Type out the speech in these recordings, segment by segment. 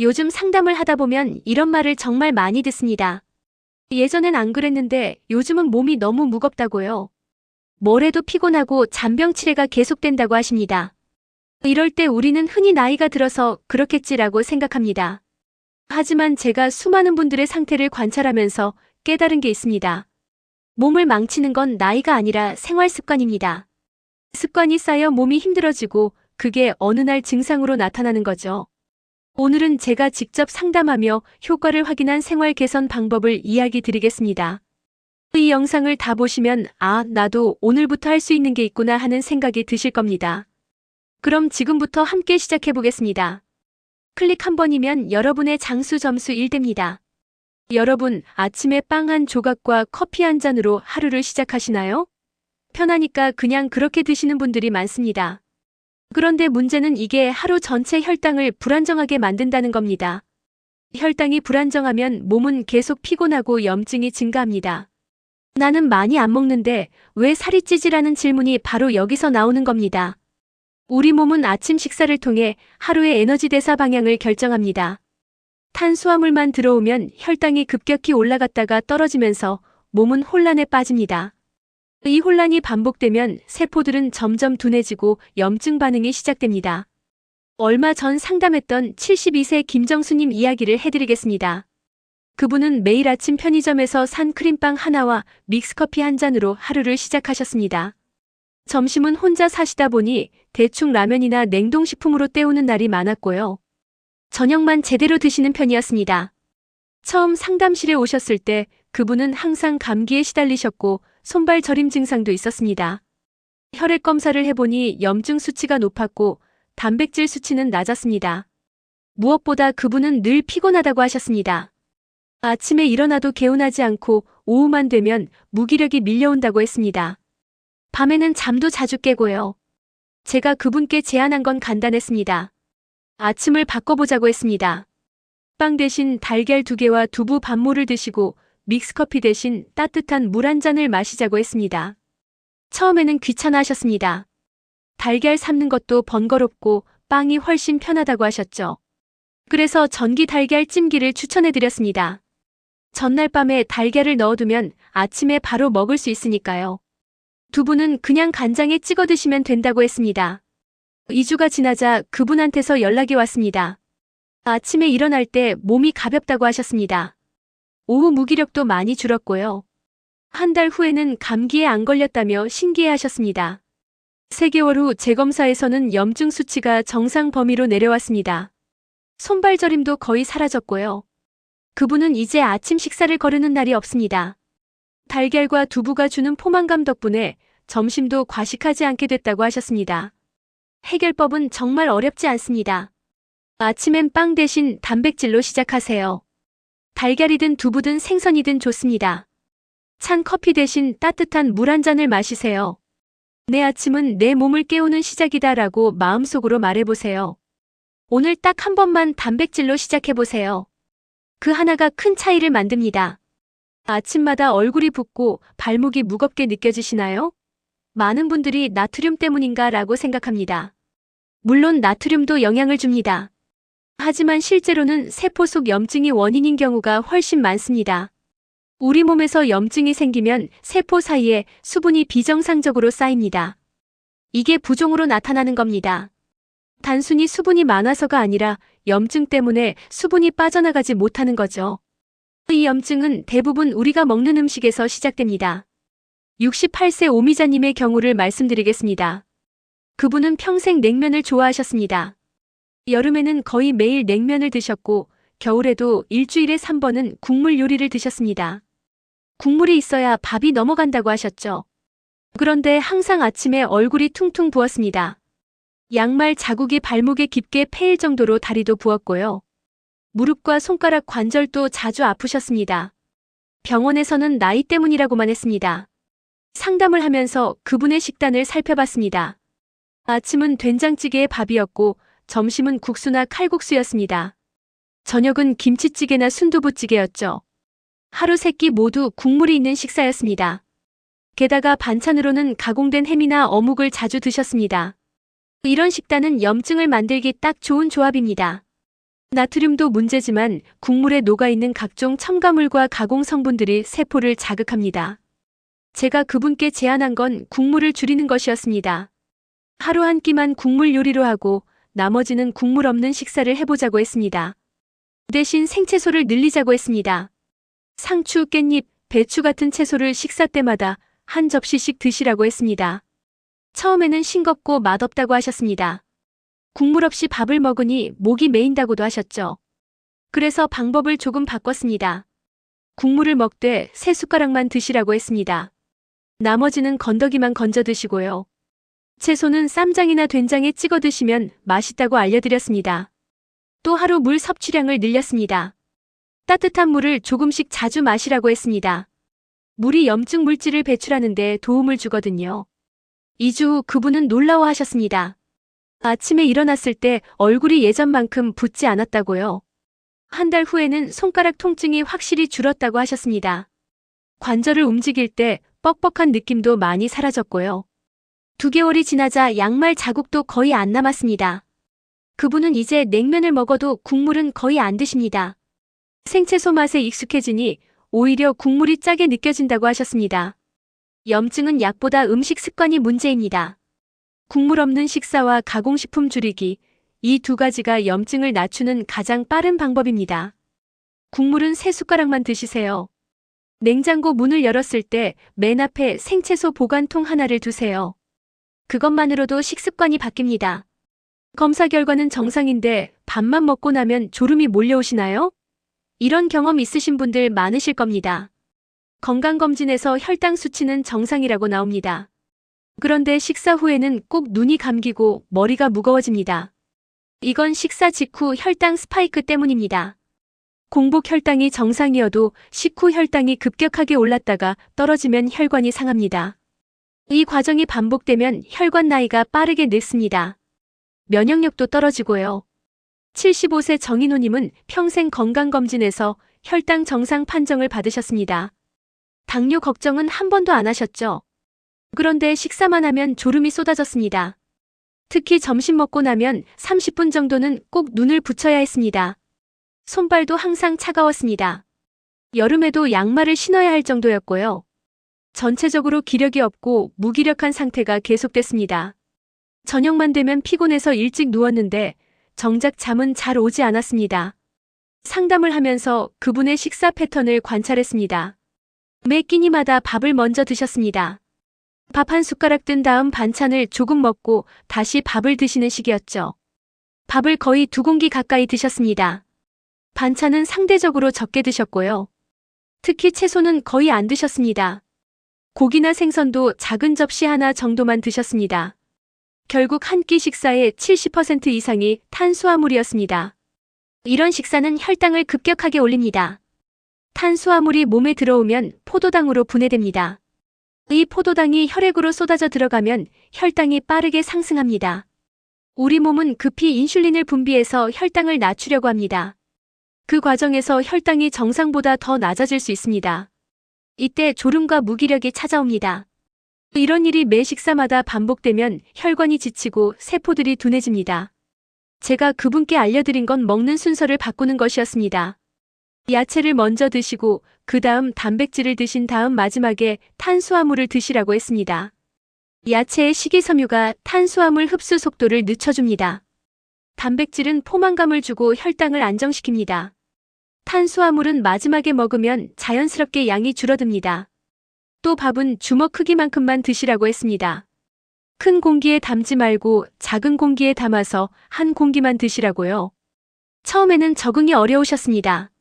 요즘 상담을 하다 보면 이런 말을 정말 많이 듣습니다. 예전엔 안 그랬는데 요즘은 몸이 너무 무겁다고요. 뭘 해도 피곤하고 잔병 치레가 계속된다고 하십니다. 이럴 때 우리는 흔히 나이가 들어서 그렇겠지라고 생각합니다. 하지만 제가 수많은 분들의 상태를 관찰하면서 깨달은 게 있습니다. 몸을 망치는 건 나이가 아니라 생활 습관입니다. 습관이 쌓여 몸이 힘들어지고 그게 어느 날 증상으로 나타나는 거죠. 오늘은 제가 직접 상담하며 효과를 확인한 생활 개선 방법을 이야기 드리겠습니다. 이 영상을 다 보시면 나도 오늘부터 할 수 있는 게 있구나 하는 생각이 드실 겁니다. 그럼 지금부터 함께 시작해 보겠습니다. 클릭 한 번이면 여러분의 장수 점수 1됩니다. 여러분, 아침에 빵 한 조각과 커피 한 잔으로 하루를 시작하시나요? 편하니까 그냥 그렇게 드시는 분들이 많습니다. 그런데 문제는 이게 하루 전체 혈당을 불안정하게 만든다는 겁니다. 혈당이 불안정하면 몸은 계속 피곤하고 염증이 증가합니다. 나는 많이 안 먹는데 왜 살이 찌지라는 질문이 바로 여기서 나오는 겁니다. 우리 몸은 아침 식사를 통해 하루의 에너지 대사 방향을 결정합니다. 탄수화물만 들어오면 혈당이 급격히 올라갔다가 떨어지면서 몸은 혼란에 빠집니다. 이 혼란이 반복되면 세포들은 점점 둔해지고 염증 반응이 시작됩니다. 얼마 전 상담했던 72세 김정수님 이야기를 해드리겠습니다. 그분은 매일 아침 편의점에서 산 크림빵 하나와 믹스커피 한 잔으로 하루를 시작하셨습니다. 점심은 혼자 사시다 보니 대충 라면이나 냉동식품으로 때우는 날이 많았고요. 저녁만 제대로 드시는 편이었습니다. 처음 상담실에 오셨을 때 그분은 항상 감기에 시달리셨고 손발 저림 증상도 있었습니다. 혈액 검사를 해보니 염증 수치가 높았고 단백질 수치는 낮았습니다. 무엇보다 그분은 늘 피곤하다고 하셨습니다. 아침에 일어나도 개운하지 않고 오후만 되면 무기력이 밀려온다고 했습니다. 밤에는 잠도 자주 깨고요. 제가 그분께 제안한 건 간단했습니다. 아침을 바꿔보자고 했습니다. 빵 대신 달걀 2개와 두부 반모를 드시고 믹스커피 대신 따뜻한 물 한 잔을 마시자고 했습니다. 처음에는 귀찮아 하셨습니다. 달걀 삶는 것도 번거롭고 빵이 훨씬 편하다고 하셨죠. 그래서 전기 달걀 찜기를 추천해드렸습니다. 전날 밤에 달걀을 넣어두면 아침에 바로 먹을 수 있으니까요. 두부는 그냥 간장에 찍어 드시면 된다고 했습니다. 2주가 지나자 그분한테서 연락이 왔습니다. 아침에 일어날 때 몸이 가볍다고 하셨습니다. 오후 무기력도 많이 줄었고요. 한 달 후에는 감기에 안 걸렸다며 신기해하셨습니다. 3개월 후 재검사에서는 염증 수치가 정상 범위로 내려왔습니다. 손발 저림도 거의 사라졌고요. 그분은 이제 아침 식사를 거르는 날이 없습니다. 달걀과 두부가 주는 포만감 덕분에 점심도 과식하지 않게 됐다고 하셨습니다. 해결법은 정말 어렵지 않습니다. 아침엔 빵 대신 단백질로 시작하세요. 달걀이든 두부든 생선이든 좋습니다. 찬 커피 대신 따뜻한 물 한 잔을 마시세요. 내 아침은 내 몸을 깨우는 시작이다라고 마음속으로 말해보세요. 오늘 딱 한 번만 단백질로 시작해보세요. 그 하나가 큰 차이를 만듭니다. 아침마다 얼굴이 붓고 발목이 무겁게 느껴지시나요? 많은 분들이 나트륨 때문인가 라고 생각합니다. 물론 나트륨도 영향을 줍니다. 하지만 실제로는 세포 속 염증이 원인인 경우가 훨씬 많습니다. 우리 몸에서 염증이 생기면 세포 사이에 수분이 비정상적으로 쌓입니다. 이게 부종으로 나타나는 겁니다. 단순히 수분이 많아서가 아니라 염증 때문에 수분이 빠져나가지 못하는 거죠. 이 염증은 대부분 우리가 먹는 음식에서 시작됩니다. 68세 오미자님의 경우를 말씀드리겠습니다. 그분은 평생 냉면을 좋아하셨습니다. 여름에는 거의 매일 냉면을 드셨고 겨울에도 일주일에 3번은 국물 요리를 드셨습니다. 국물이 있어야 밥이 넘어간다고 하셨죠. 그런데 항상 아침에 얼굴이 퉁퉁 부었습니다. 양말 자국이 발목에 깊게 패일 정도로 다리도 부었고요. 무릎과 손가락 관절도 자주 아프셨습니다. 병원에서는 나이 때문이라고만 했습니다. 상담을 하면서 그분의 식단을 살펴봤습니다. 아침은 된장찌개에 밥이었고 점심은 국수나 칼국수였습니다. 저녁은 김치찌개나 순두부찌개였죠. 하루 3끼 모두 국물이 있는 식사였습니다. 게다가 반찬으로는 가공된 햄이나 어묵을 자주 드셨습니다. 이런 식단은 염증을 만들기 딱 좋은 조합입니다. 나트륨도 문제지만 국물에 녹아있는 각종 첨가물과 가공 성분들이 세포를 자극합니다. 제가 그분께 제안한 건 국물을 줄이는 것이었습니다. 하루 한 끼만 국물 요리로 하고 나머지는 국물 없는 식사를 해보자고 했습니다. 대신 생채소를 늘리자고 했습니다. 상추, 깻잎, 배추 같은 채소를 식사 때마다 한 접시씩 드시라고 했습니다. 처음에는 싱겁고 맛없다고 하셨습니다. 국물 없이 밥을 먹으니 목이 메인다고도 하셨죠. 그래서 방법을 조금 바꿨습니다. 국물을 먹되 3숟가락만 드시라고 했습니다. 나머지는 건더기만 건져 드시고요. 채소는 쌈장이나 된장에 찍어 드시면 맛있다고 알려드렸습니다. 또 하루 물 섭취량을 늘렸습니다. 따뜻한 물을 조금씩 자주 마시라고 했습니다. 물이 염증 물질을 배출하는 데 도움을 주거든요. 2주 후 그분은 놀라워하셨습니다. 아침에 일어났을 때 얼굴이 예전만큼 붓지 않았다고요. 한 달 후에는 손가락 통증이 확실히 줄었다고 하셨습니다. 관절을 움직일 때 뻑뻑한 느낌도 많이 사라졌고요. 2개월이 지나자 양말 자국도 거의 안 남았습니다. 그분은 이제 냉면을 먹어도 국물은 거의 안 드십니다. 생채소 맛에 익숙해지니 오히려 국물이 짜게 느껴진다고 하셨습니다. 염증은 약보다 음식 습관이 문제입니다. 국물 없는 식사와 가공식품 줄이기, 이 2가지가 염증을 낮추는 가장 빠른 방법입니다. 국물은 3숟가락만 드시세요. 냉장고 문을 열었을 때 맨 앞에 생채소 보관통 하나를 두세요. 그것만으로도 식습관이 바뀝니다. 검사 결과는 정상인데 밥만 먹고 나면 졸음이 몰려오시나요? 이런 경험 있으신 분들 많으실 겁니다. 건강검진에서 혈당 수치는 정상이라고 나옵니다. 그런데 식사 후에는 꼭 눈이 감기고 머리가 무거워집니다. 이건 식사 직후 혈당 스파이크 때문입니다. 공복 혈당이 정상이어도 식후 혈당이 급격하게 올랐다가 떨어지면 혈관이 상합니다. 이 과정이 반복되면 혈관 나이가 빠르게 늙습니다. 면역력도 떨어지고요. 75세 정인호님은 평생 건강검진에서 혈당 정상 판정을 받으셨습니다. 당뇨 걱정은 한 번도 안 하셨죠? 그런데 식사만 하면 졸음이 쏟아졌습니다. 특히 점심 먹고 나면 30분 정도는 꼭 눈을 붙여야 했습니다. 손발도 항상 차가웠습니다. 여름에도 양말을 신어야 할 정도였고요. 전체적으로 기력이 없고 무기력한 상태가 계속됐습니다. 저녁만 되면 피곤해서 일찍 누웠는데 정작 잠은 잘 오지 않았습니다. 상담을 하면서 그분의 식사 패턴을 관찰했습니다. 매 끼니마다 밥을 먼저 드셨습니다. 밥 한 숟가락 뜬 다음 반찬을 조금 먹고 다시 밥을 드시는 식이었죠. 밥을 거의 2공기 가까이 드셨습니다. 반찬은 상대적으로 적게 드셨고요. 특히 채소는 거의 안 드셨습니다. 고기나 생선도 작은 접시 하나 정도만 드셨습니다. 결국 한 끼 식사의 70% 이상이 탄수화물이었습니다. 이런 식사는 혈당을 급격하게 올립니다. 탄수화물이 몸에 들어오면 포도당으로 분해됩니다. 이 포도당이 혈액으로 쏟아져 들어가면 혈당이 빠르게 상승합니다. 우리 몸은 급히 인슐린을 분비해서 혈당을 낮추려고 합니다. 그 과정에서 혈당이 정상보다 더 낮아질 수 있습니다. 이때 졸음과 무기력이 찾아옵니다. 이런 일이 매 식사마다 반복되면 혈관이 지치고 세포들이 둔해집니다. 제가 그분께 알려드린 건 먹는 순서를 바꾸는 것이었습니다. 야채를 먼저 드시고 그 다음 단백질을 드신 다음 마지막에 탄수화물을 드시라고 했습니다. 야채의 식이섬유가 탄수화물 흡수 속도를 늦춰줍니다. 단백질은 포만감을 주고 혈당을 안정시킵니다. 탄수화물은 마지막에 먹으면 자연스럽게 양이 줄어듭니다. 또 밥은 주먹 크기만큼만 드시라고 했습니다. 큰 공기에 담지 말고 작은 공기에 담아서 한 공기만 드시라고요. 처음에는 적응이 어려우셨습니다.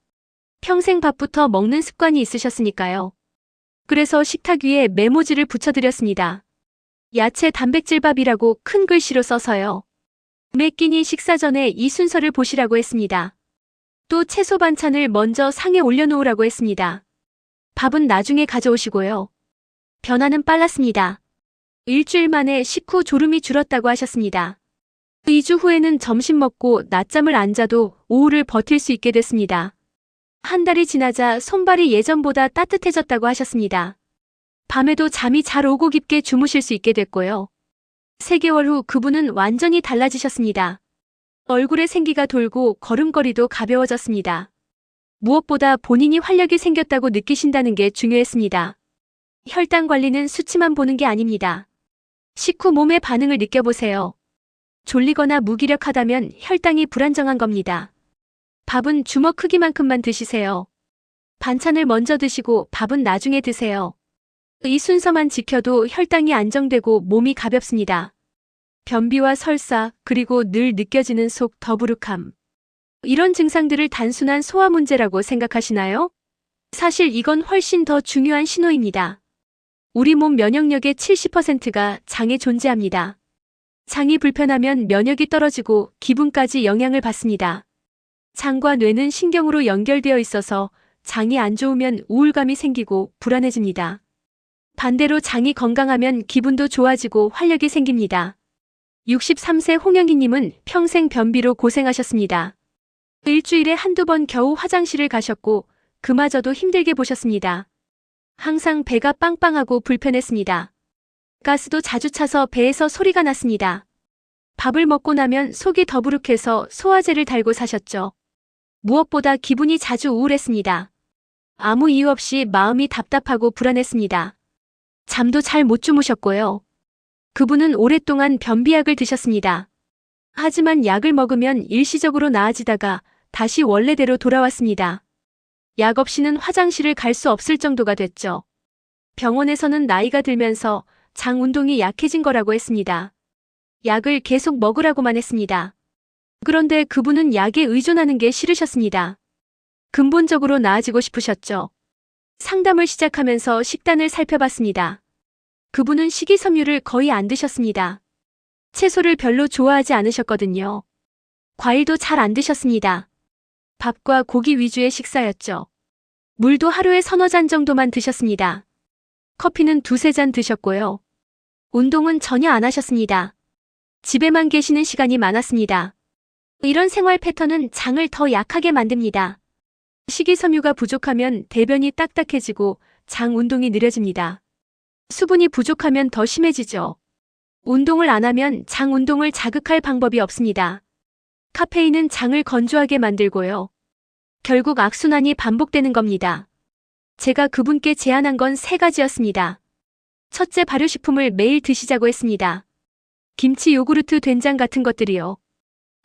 평생 밥부터 먹는 습관이 있으셨으니까요. 그래서 식탁 위에 메모지를 붙여드렸습니다. 야채 단백질밥이라고 큰 글씨로 써서요. 매 끼니 식사 전에 이 순서를 보시라고 했습니다. 또 채소 반찬을 먼저 상에 올려놓으라고 했습니다. 밥은 나중에 가져오시고요. 변화는 빨랐습니다. 일주일 만에 식후 졸음이 줄었다고 하셨습니다. 2주 후에는 점심 먹고 낮잠을 안 자도 오후를 버틸 수 있게 됐습니다. 한 달이 지나자 손발이 예전보다 따뜻해졌다고 하셨습니다. 밤에도 잠이 잘 오고 깊게 주무실 수 있게 됐고요. 3개월 후 그분은 완전히 달라지셨습니다. 얼굴에 생기가 돌고 걸음걸이도 가벼워졌습니다. 무엇보다 본인이 활력이 생겼다고 느끼신다는 게 중요했습니다. 혈당 관리는 수치만 보는 게 아닙니다. 식후 몸의 반응을 느껴보세요. 졸리거나 무기력하다면 혈당이 불안정한 겁니다. 밥은 주먹 크기만큼만 드시세요. 반찬을 먼저 드시고 밥은 나중에 드세요. 이 순서만 지켜도 혈당이 안정되고 몸이 가볍습니다. 변비와 설사, 그리고 늘 느껴지는 속 더부룩함. 이런 증상들을 단순한 소화 문제라고 생각하시나요? 사실 이건 훨씬 더 중요한 신호입니다. 우리 몸 면역력의 70%가 장에 존재합니다. 장이 불편하면 면역이 떨어지고 기분까지 영향을 받습니다. 장과 뇌는 신경으로 연결되어 있어서 장이 안 좋으면 우울감이 생기고 불안해집니다. 반대로 장이 건강하면 기분도 좋아지고 활력이 생깁니다. 63세 홍영희님은 평생 변비로 고생하셨습니다. 일주일에 한두 번 겨우 화장실을 가셨고 그마저도 힘들게 보셨습니다. 항상 배가 빵빵하고 불편했습니다. 가스도 자주 차서 배에서 소리가 났습니다. 밥을 먹고 나면 속이 더부룩해서 소화제를 달고 사셨죠. 무엇보다 기분이 자주 우울했습니다. 아무 이유 없이 마음이 답답하고 불안했습니다. 잠도 잘 못 주무셨고요. 그분은 오랫동안 변비약을 드셨습니다. 하지만 약을 먹으면 일시적으로 나아지다가 다시 원래대로 돌아왔습니다. 약 없이는 화장실을 갈 수 없을 정도가 됐죠. 병원에서는 나이가 들면서 장 운동이 약해진 거라고 했습니다. 약을 계속 먹으라고만 했습니다. 그런데 그분은 약에 의존하는 게 싫으셨습니다. 근본적으로 나아지고 싶으셨죠. 상담을 시작하면서 식단을 살펴봤습니다. 그분은 식이섬유를 거의 안 드셨습니다. 채소를 별로 좋아하지 않으셨거든요. 과일도 잘 안 드셨습니다. 밥과 고기 위주의 식사였죠. 물도 하루에 서너 잔 정도만 드셨습니다. 커피는 두세 잔 드셨고요. 운동은 전혀 안 하셨습니다. 집에만 계시는 시간이 많았습니다. 이런 생활 패턴은 장을 더 약하게 만듭니다. 식이섬유가 부족하면 대변이 딱딱해지고 장 운동이 느려집니다. 수분이 부족하면 더 심해지죠. 운동을 안 하면 장 운동을 자극할 방법이 없습니다. 카페인은 장을 건조하게 만들고요. 결국 악순환이 반복되는 겁니다. 제가 그분께 제안한 건 3가지였습니다. 첫째, 발효식품을 매일 드시자고 했습니다. 김치, 요구르트, 된장 같은 것들이요.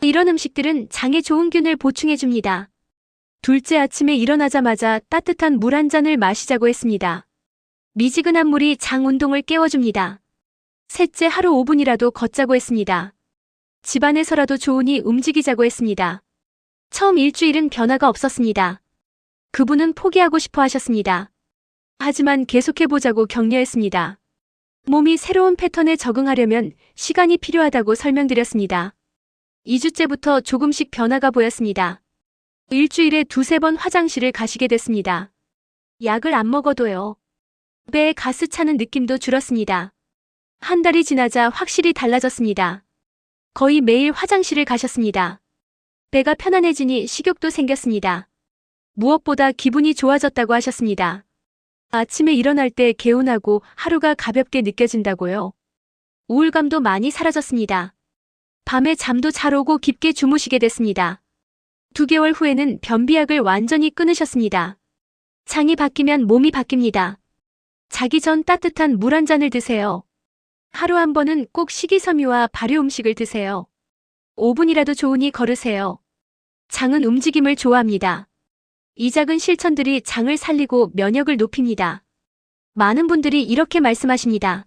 이런 음식들은 장에 좋은 균을 보충해줍니다. 둘째, 아침에 일어나자마자 따뜻한 물 한 잔을 마시자고 했습니다. 미지근한 물이 장 운동을 깨워줍니다. 셋째, 하루 5분이라도 걷자고 했습니다. 집안에서라도 좋으니 움직이자고 했습니다. 처음 일주일은 변화가 없었습니다. 그분은 포기하고 싶어 하셨습니다. 하지만 계속해보자고 격려했습니다. 몸이 새로운 패턴에 적응하려면 시간이 필요하다고 설명드렸습니다. 2주째부터 조금씩 변화가 보였습니다. 일주일에 두세 번 화장실을 가시게 됐습니다. 약을 안 먹어도요. 배에 가스 차는 느낌도 줄었습니다. 한 달이 지나자 확실히 달라졌습니다. 거의 매일 화장실을 가셨습니다. 배가 편안해지니 식욕도 생겼습니다. 무엇보다 기분이 좋아졌다고 하셨습니다. 아침에 일어날 때 개운하고 하루가 가볍게 느껴진다고요. 우울감도 많이 사라졌습니다. 밤에 잠도 잘 오고 깊게 주무시게 됐습니다. 2개월 후에는 변비약을 완전히 끊으셨습니다. 장이 바뀌면 몸이 바뀝니다. 자기 전 따뜻한 물 한 잔을 드세요. 하루 한 번은 꼭 식이섬유와 발효 음식을 드세요. 5분이라도 좋으니 걸으세요. 장은 움직임을 좋아합니다. 이 작은 실천들이 장을 살리고 면역을 높입니다. 많은 분들이 이렇게 말씀하십니다.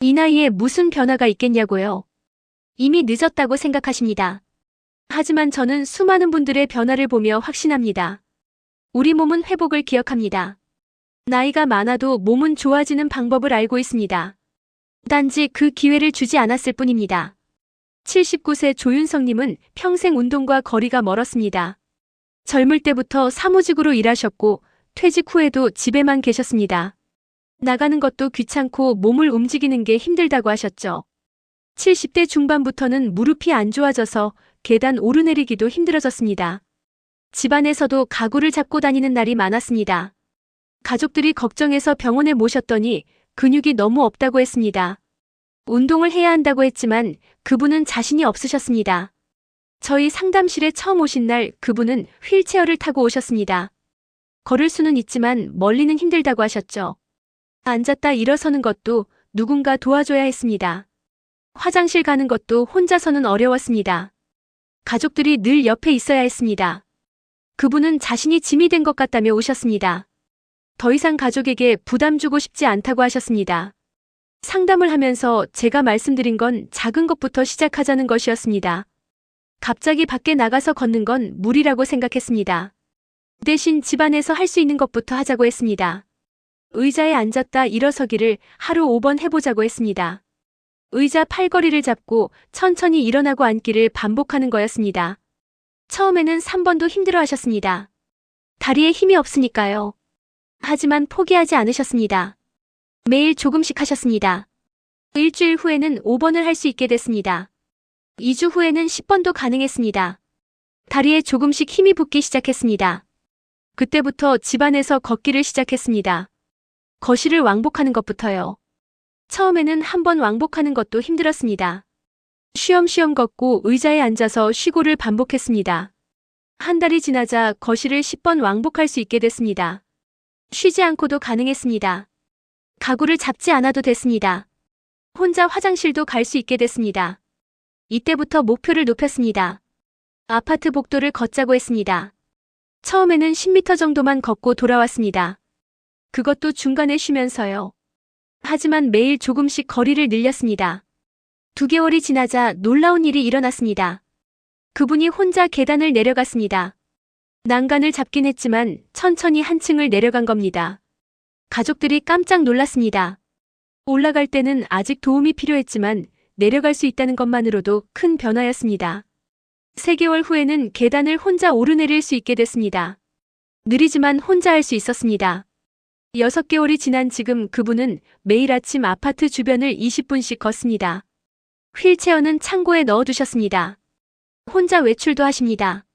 이 나이에 무슨 변화가 있겠냐고요. 이미 늦었다고 생각하십니다. 하지만 저는 수많은 분들의 변화를 보며 확신합니다. 우리 몸은 회복을 기억합니다. 나이가 많아도 몸은 좋아지는 방법을 알고 있습니다. 단지 그 기회를 주지 않았을 뿐입니다. 79세 조윤성님은 평생 운동과 거리가 멀었습니다. 젊을 때부터 사무직으로 일하셨고 퇴직 후에도 집에만 계셨습니다. 나가는 것도 귀찮고 몸을 움직이는 게 힘들다고 하셨죠. 70대 중반부터는 무릎이 안 좋아져서 계단 오르내리기도 힘들어졌습니다. 집안에서도 가구를 잡고 다니는 날이 많았습니다. 가족들이 걱정해서 병원에 모셨더니 근육이 너무 없다고 했습니다. 운동을 해야 한다고 했지만 그분은 자신이 없으셨습니다. 저희 상담실에 처음 오신 날 그분은 휠체어를 타고 오셨습니다. 걸을 수는 있지만 멀리는 힘들다고 하셨죠. 앉았다 일어서는 것도 누군가 도와줘야 했습니다. 화장실 가는 것도 혼자서는 어려웠습니다. 가족들이 늘 옆에 있어야 했습니다. 그분은 자신이 짐이 된 것 같다며 우셨습니다. 더 이상 가족에게 부담 주고 싶지 않다고 하셨습니다. 상담을 하면서 제가 말씀드린 건 작은 것부터 시작하자는 것이었습니다. 갑자기 밖에 나가서 걷는 건 무리라고 생각했습니다. 대신 집안에서 할 수 있는 것부터 하자고 했습니다. 의자에 앉았다 일어서기를 하루 5번 해보자고 했습니다. 의자 팔걸이를 잡고 천천히 일어나고 앉기를 반복하는 거였습니다. 처음에는 3번도 힘들어 하셨습니다. 다리에 힘이 없으니까요. 하지만 포기하지 않으셨습니다. 매일 조금씩 하셨습니다. 일주일 후에는 5번을 할 수 있게 됐습니다. 2주 후에는 10번도 가능했습니다. 다리에 조금씩 힘이 붙기 시작했습니다. 그때부터 집안에서 걷기를 시작했습니다. 거실을 왕복하는 것부터요. 처음에는 한 번 왕복하는 것도 힘들었습니다. 쉬엄쉬엄 걷고 의자에 앉아서 쉬고를 반복했습니다. 한 달이 지나자 거실을 10번 왕복할 수 있게 됐습니다. 쉬지 않고도 가능했습니다. 가구를 잡지 않아도 됐습니다. 혼자 화장실도 갈 수 있게 됐습니다. 이때부터 목표를 높였습니다. 아파트 복도를 걷자고 했습니다. 처음에는 10m 정도만 걷고 돌아왔습니다. 그것도 중간에 쉬면서요. 하지만 매일 조금씩 거리를 늘렸습니다. 2개월이 지나자 놀라운 일이 일어났습니다. 그분이 혼자 계단을 내려갔습니다. 난간을 잡긴 했지만 천천히 한 층을 내려간 겁니다. 가족들이 깜짝 놀랐습니다. 올라갈 때는 아직 도움이 필요했지만 내려갈 수 있다는 것만으로도 큰 변화였습니다. 3개월 후에는 계단을 혼자 오르내릴 수 있게 됐습니다. 느리지만 혼자 할 수 있었습니다. 6개월이 지난 지금 그분은 매일 아침 아파트 주변을 20분씩 걷습니다. 휠체어는 창고에 넣어두셨습니다. 혼자 외출도 하십니다.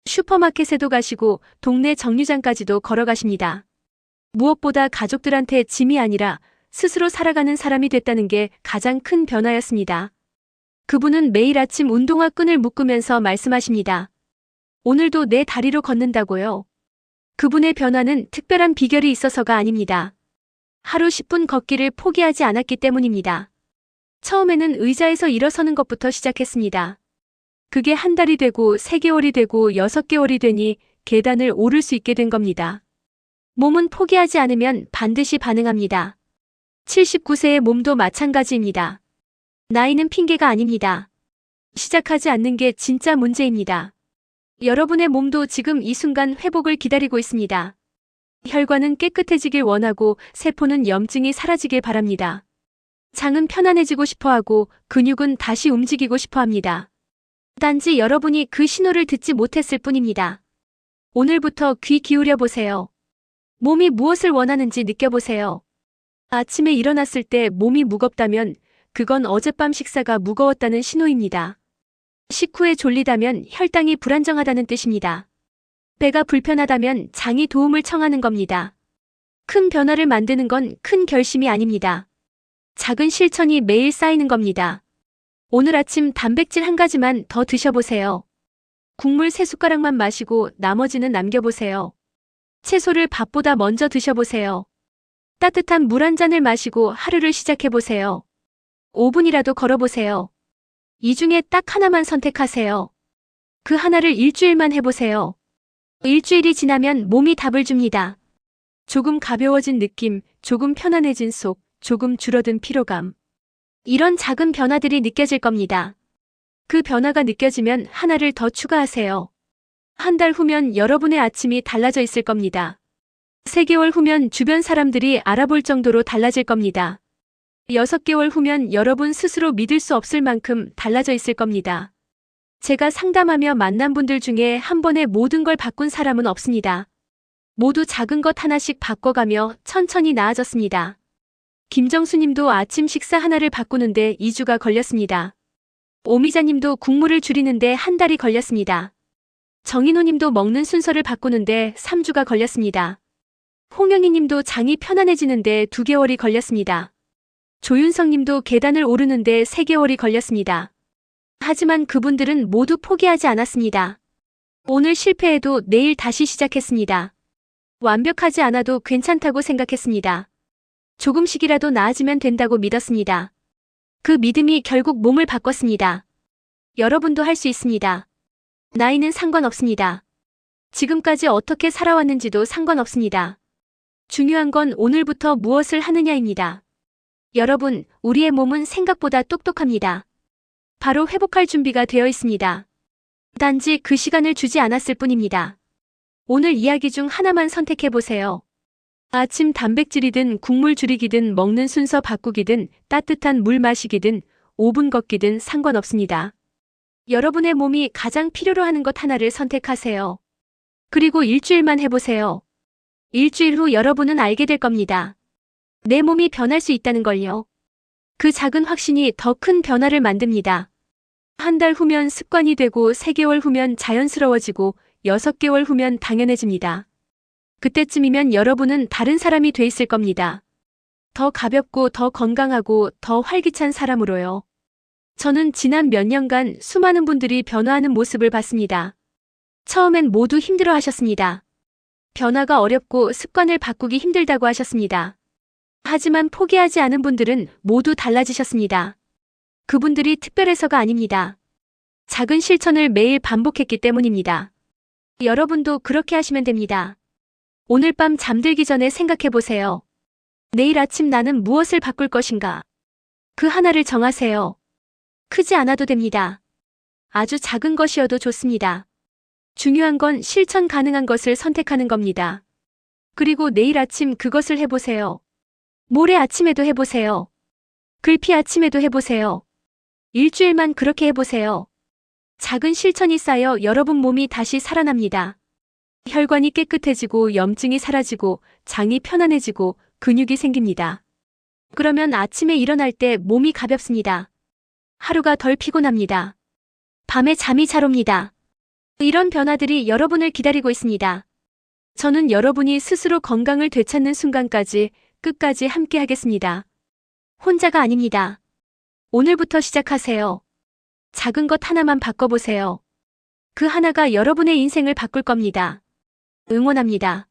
슈퍼마켓에도 가시고 동네 정류장까지도 걸어가십니다. 무엇보다 가족들한테 짐이 아니라 스스로 살아가는 사람이 됐다는 게 가장 큰 변화였습니다. 그분은 매일 아침 운동화 끈을 묶으면서 말씀하십니다. 오늘도 내 다리로 걷는다고요. 그분의 변화는 특별한 비결이 있어서가 아닙니다. 하루 10분 걷기를 포기하지 않았기 때문입니다. 처음에는 의자에서 일어서는 것부터 시작했습니다. 그게 한 달이 되고 3개월이 되고 6개월이 되니 계단을 오를 수 있게 된 겁니다. 몸은 포기하지 않으면 반드시 반응합니다. 79세의 몸도 마찬가지입니다. 나이는 핑계가 아닙니다. 시작하지 않는 게 진짜 문제입니다. 여러분의 몸도 지금 이 순간 회복을 기다리고 있습니다. 혈관은 깨끗해지길 원하고 세포는 염증이 사라지길 바랍니다. 장은 편안해지고 싶어하고 근육은 다시 움직이고 싶어합니다. 단지 여러분이 그 신호를 듣지 못했을 뿐입니다. 오늘부터 귀 기울여 보세요. 몸이 무엇을 원하는지 느껴보세요. 아침에 일어났을 때 몸이 무겁다면 그건 어젯밤 식사가 무거웠다는 신호입니다. 식후에 졸리다면 혈당이 불안정하다는 뜻입니다. 배가 불편하다면 장이 도움을 청하는 겁니다. 큰 변화를 만드는 건 큰 결심이 아닙니다. 작은 실천이 매일 쌓이는 겁니다. 오늘 아침 단백질 한 가지만 더 드셔보세요. 국물 3숟가락만 마시고 나머지는 남겨보세요. 채소를 밥보다 먼저 드셔보세요. 따뜻한 물 한 잔을 마시고 하루를 시작해보세요. 5분이라도 걸어보세요. 이 중에 딱 하나만 선택하세요. 그 하나를 일주일만 해보세요. 일주일이 지나면 몸이 답을 줍니다. 조금 가벼워진 느낌, 조금 편안해진 속, 조금 줄어든 피로감. 이런 작은 변화들이 느껴질 겁니다. 그 변화가 느껴지면 하나를 더 추가하세요. 한 달 후면 여러분의 아침이 달라져 있을 겁니다. 3개월 후면 주변 사람들이 알아볼 정도로 달라질 겁니다. 6개월 후면 여러분 스스로 믿을 수 없을 만큼 달라져 있을 겁니다. 제가 상담하며 만난 분들 중에 한 번에 모든 걸 바꾼 사람은 없습니다. 모두 작은 것 하나씩 바꿔가며 천천히 나아졌습니다. 김정수님도 아침 식사 하나를 바꾸는데 2주가 걸렸습니다. 오미자님도 국물을 줄이는데 한 달이 걸렸습니다. 정인호님도 먹는 순서를 바꾸는데 3주가 걸렸습니다. 홍영희님도 장이 편안해지는데 2개월이 걸렸습니다. 조윤성님도 계단을 오르는데 3개월이 걸렸습니다. 하지만 그분들은 모두 포기하지 않았습니다. 오늘 실패해도 내일 다시 시작했습니다. 완벽하지 않아도 괜찮다고 생각했습니다. 조금씩이라도 나아지면 된다고 믿었습니다. 그 믿음이 결국 몸을 바꿨습니다. 여러분도 할 수 있습니다. 나이는 상관없습니다. 지금까지 어떻게 살아왔는지도 상관없습니다. 중요한 건 오늘부터 무엇을 하느냐입니다. 여러분, 우리의 몸은 생각보다 똑똑합니다. 바로 회복할 준비가 되어 있습니다. 단지 그 시간을 주지 않았을 뿐입니다. 오늘 이야기 중 하나만 선택해 보세요. 아침 단백질이든 국물 줄이기든 먹는 순서 바꾸기든 따뜻한 물 마시기든 5분 걷기든 상관없습니다. 여러분의 몸이 가장 필요로 하는 것 하나를 선택하세요. 그리고 일주일만 해보세요. 일주일 후 여러분은 알게 될 겁니다. 내 몸이 변할 수 있다는 걸요. 그 작은 확신이 더 큰 변화를 만듭니다. 한 달 후면 습관이 되고 3개월 후면 자연스러워지고 6개월 후면 당연해집니다. 그때쯤이면 여러분은 다른 사람이 돼 있을 겁니다. 더 가볍고 더 건강하고 더 활기찬 사람으로요. 저는 지난 몇 년간 수많은 분들이 변화하는 모습을 봤습니다. 처음엔 모두 힘들어 하셨습니다. 변화가 어렵고 습관을 바꾸기 힘들다고 하셨습니다. 하지만 포기하지 않은 분들은 모두 달라지셨습니다. 그분들이 특별해서가 아닙니다. 작은 실천을 매일 반복했기 때문입니다. 여러분도 그렇게 하시면 됩니다. 오늘 밤 잠들기 전에 생각해 보세요. 내일 아침 나는 무엇을 바꿀 것인가? 그 하나를 정하세요. 크지 않아도 됩니다. 아주 작은 것이어도 좋습니다. 중요한 건 실천 가능한 것을 선택하는 겁니다. 그리고 내일 아침 그것을 해보세요. 모레 아침에도 해보세요. 글피 아침에도 해보세요. 일주일만 그렇게 해보세요. 작은 실천이 쌓여 여러분 몸이 다시 살아납니다. 혈관이 깨끗해지고 염증이 사라지고 장이 편안해지고 근육이 생깁니다. 그러면 아침에 일어날 때 몸이 가볍습니다. 하루가 덜 피곤합니다. 밤에 잠이 잘 옵니다. 이런 변화들이 여러분을 기다리고 있습니다. 저는 여러분이 스스로 건강을 되찾는 순간까지 끝까지 함께 하겠습니다. 혼자가 아닙니다. 오늘부터 시작하세요. 작은 것 하나만 바꿔보세요. 그 하나가 여러분의 인생을 바꿀 겁니다. 응원합니다.